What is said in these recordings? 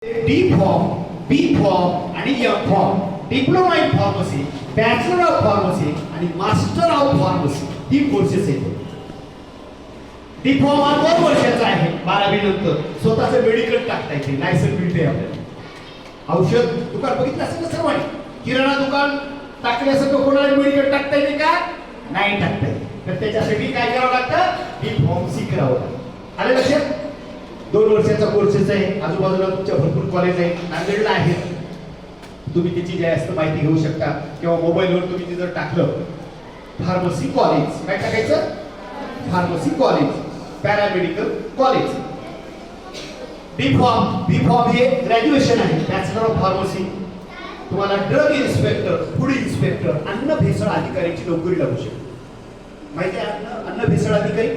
D pharm, B pharm आणि M pharm, diploma in pharmacy, bachelor of pharmacy आणि master of pharmacy ही courses आहेत. D pharm हा 2 वर्षाचा आहे. 12वी नंतर स्वतःचं मेडिकल टाकता येते, लायसन्स मिळते आपल्याला. औषध दुकान बघितलं असेल ना सर्वांनी, किराणा दुकान टाकण्यासाठी कोणाला मेडिकल टाकता येते का? नाही टाकता येत. तर त्याच्यासाठी काय करावं लागतं? डी फार्मसी करावं लागतं. आले लक्षात? 2 वर्षाचा कोर्सेस आहे. आजूबाजूला तुमच्या भरपूर कॉलेज आहे, नांदेडला आहेत. तुम्ही त्याची जास्त माहिती घेऊ शकता किंवा मोबाईलवर तुम्ही ते जर टाकलं फार्मसी कॉलेज, काय टाकायचं? Pharmacy college, paramedical college. D pharm, B pharm हे ग्रॅज्युएशन आहे, बॅचलर ऑफ फार्मसी. तुम्हाला ड्रग इन्स्पेक्टर, फूड इन्स्पेक्टर, अन्न भेसळ अधिकाऱ्याची नोकरी लागू शकते. माहिती आहे अन्न भेसळ अधिकारी,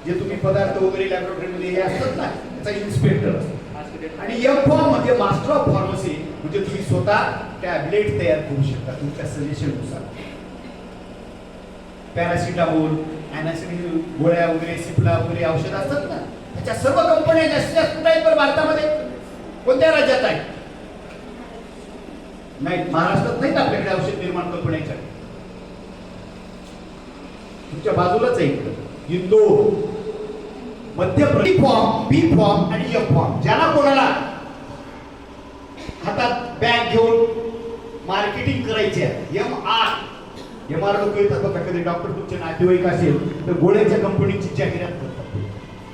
जे तुम्ही पदार्थ वगैरे लॅबोरेटरीमध्ये हे असतात ना, त्याचा इन्स्पेक्टर. आणि एम फॉर्म म्हणजे मास्टर ऑफ फार्मसी, म्हणजे तुम्ही स्वतः टॅबलेट तयार करू शकता तुमच्या सजेशननुसार. पॅरासिटामोल, अॅनासिडिन गोळ्या वगैरे, सिप्ला वगैरे औषध असतात ना, त्याच्या सर्व कंपन्या जास्तीत जास्त आहेत. पण भारतामध्ये कोणत्या राज्यात आहे? नाही, महाराष्ट्रात नाहीत आपल्याकडे औषध निर्माण कंपन्याच्या. तुमच्या बाजूलाच आहे Indore, Madhya Pradesh. Form, B pharm आणि एफ फॉर्म. ज्याला कोणाला हातात बॅग घेऊन मार्केटिंग करायची आहे, एम आर लोक येतात बघा. कधी डॉक्टर तुमचे नातेवाईक असेल तर गोळ्याच्या कंपनीची जाहिरात करतात.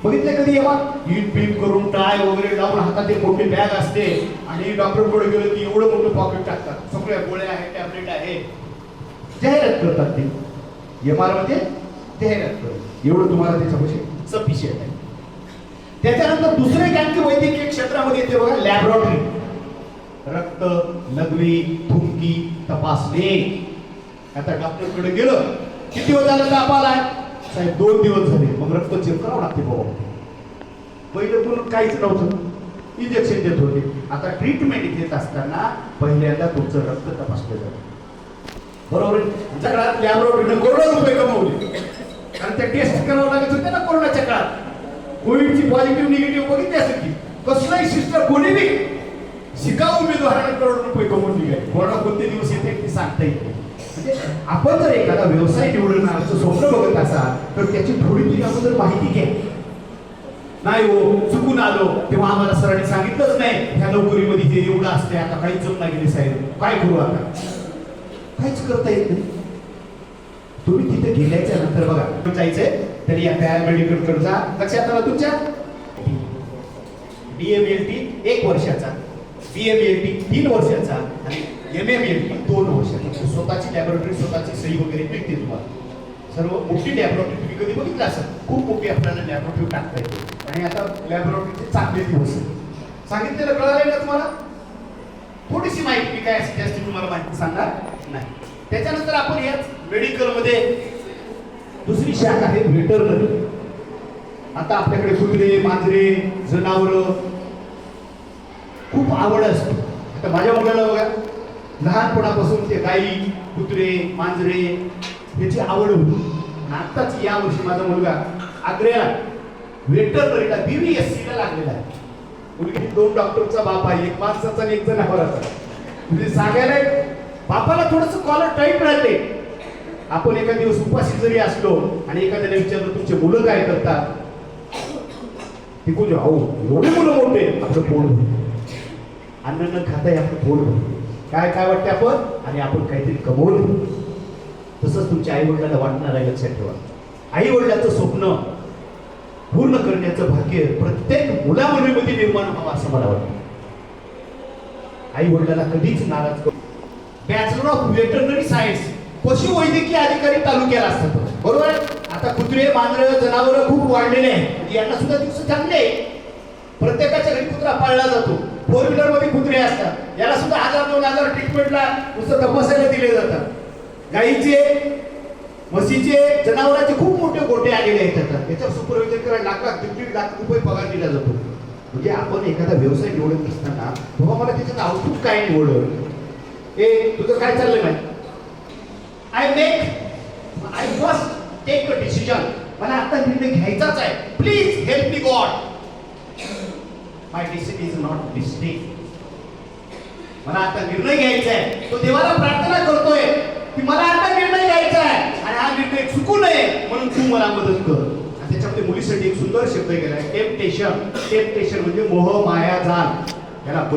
बघितलं कधी? इन पिन करून टाय वगैरे लावून हातात एक मोठी बॅग असते आणि डॉक्टर कडे गेलं की एवढं मोठं पॉकेट टाकतात, सगळ्या गोळ्या आहेत, टॅबलेट आहे, जाहिरात करतात. ते एम आर मध्ये जाहिरात करतात. एवढं तुम्हाला त्याच्यापाशी सफिशियंट आहे. त्याच्यानंतर दुसरे आणखी वैद्यकीय क्षेत्रामध्ये येते बघा, लॅबोरेटरी. रक्त, लघवी, थुंकी तपासणे. आता डॉक्टर कडे गेलं, किती दिवस झालं ताप आलाय? साहेब 2 दिवस झाले. मग रक्त चेक करावं लागते बाबा. पहिलं पण काहीच नव्हतं, इंजेक्शन देत होते. आता ट्रीटमेंट घेत असताना पहिल्यांदा तुमचं रक्त तपासलं जातं. बरोबर आहे? आमच्या काळात लॅबोरेटरीने करोडो रुपये कमवले, कारण त्या टेस्ट करावं लागत होते ना कोरोनाच्या काळात. कोविडची पॉझिटिव्ह निगेटिव्ह बघितली असेल की कसलाही सिस्टर कोणी बी शिकाऊ उमेदवारांना करोड रुपये कमवून निघाले. कोरोना कोणते दिवस येते ते सांगता येत नाही. म्हणजे आपण जर एखादा व्यवसाय निवडण्याचं स्वप्न बघत असाल तर त्याची थोडी तरी अगोदर माहिती घ्या. नाही हो, चुकून आलो तेव्हा आम्हाला सरांनी सांगितलंच नाही ह्या नोकरीमध्ये हे एवढं असते, आता काहीच जमना गेले साहेब, काय करू आता? काहीच करता येत नाही. तुम्ही तिथे गेल्याच्या नंतर बघा जायचंय तरी या पॅरामेडिकल कडे जा. लक्षात आलं तुमच्या? DMLT 1 वर्षाचा, BMLT 3 वर्षाचा आणि MMLT 2 वर्षाचा. स्वतःची लॅबोरेटरी, स्वतःची सही वगैरे मिळते तुम्हाला. सर्व मोठी लॅबोरेटरी तुम्ही कधी बघितलं असेल, खूप मोठी आपल्याला लॅबोरेटरी टाकता येते. आणि आता लॅबोरेटरीचे चांगले दिवस सांगितलेलं कळालं ना तुम्हाला? थोडीशी माहिती काय असते जास्त तुम्हाला माहिती सांगणार नाही. त्याच्यानंतर आपण याच मेडिकल मध्ये दुसरी शाखा आहे व्हेटरनरी. आता आपल्याकडे कुत्रे, मांजरे, जनावर खूप आवड असते. आता माझ्या मुलाला बघा, लहानपणापासून ते गाई, कुत्रे, मांजरे याची आवड होती. आताच या वर्षी माझा मुलगा आग्र्याला व्हेटरनरीला BVSC ला लागलेला आहे. मुलगी 2 डॉक्टरचा बाप आहे, एक माणसाचा आणि एक जनावराचा. म्हणजे सांगायला बापाला थोडस कॉलर टाईट राहते. आपण एका दिवस उपाशी जरी असलो आणि एखाद्याला विचारलं तुमचे मुलं काय करतात, ते कोण अहो एवढे मुलं मोठे, आपलं पोट अन्न न खाता आपलं पोट काय काय वाटते आपण, आणि आपण काहीतरी कमवलं. तसंच तुमच्या आई वडिलांना वाटणार आहे. लक्षात ठेवा, आई वडिलांचं स्वप्न पूर्ण करण्याचं भाग्य प्रत्येक मुलामुलीमध्ये निर्माण व्हावं असं मला वाटतं. आई वडिलांना कधीच नाराज करू. बॅचलर ऑफ व्हेटरनरी सायन्स, पशुवैद्यकीय अधिकारी तालुक्याला असतात. बरोबर? आता कुत्रे, मांजरं, जनावर खूप वाढलेले आहेत. यांना सुद्धा दिवस चांगले. प्रत्येकाच्या घरी कुत्रा पाळला जातो. 4 व्हीलर मध्ये कुत्रे असतात, याला सुद्धा 1000-2000 ट्रीटमेंटला नुसतं तपासायला दिले जातात. गाईचे, म्हशीचे, जनावरांचे खूप मोठे गोटे आलेले आहेत. आता याच्यावर सुपरविजन करायला लाख 1.5 लाख रुपये पगार दिला जातो. म्हणजे आपण एखादा व्यवसाय निवडत असताना बाबा मला त्याच्यात आउटपुट काय निवडलं, तुझं काय चाललंय माहिती? I must take a decision. मला आता निर्णय घ्यायचाच आहे. Please help me God. My decision is not mistake. मला आता निर्णय घ्यायचा आहे. तो देवाला प्रार्थना करतोय की मला आता निर्णय घ्यायचा आहे आणि हा निर्णय चुकू नये म्हणून तू मला मदत कर. आणि त्याच्यामध्ये मुलीसाठी एक सुंदर शब्द गेलाय, टेम्पटेशन. टेम्पटेशन म्हणजे मोह, माया, जाल. याला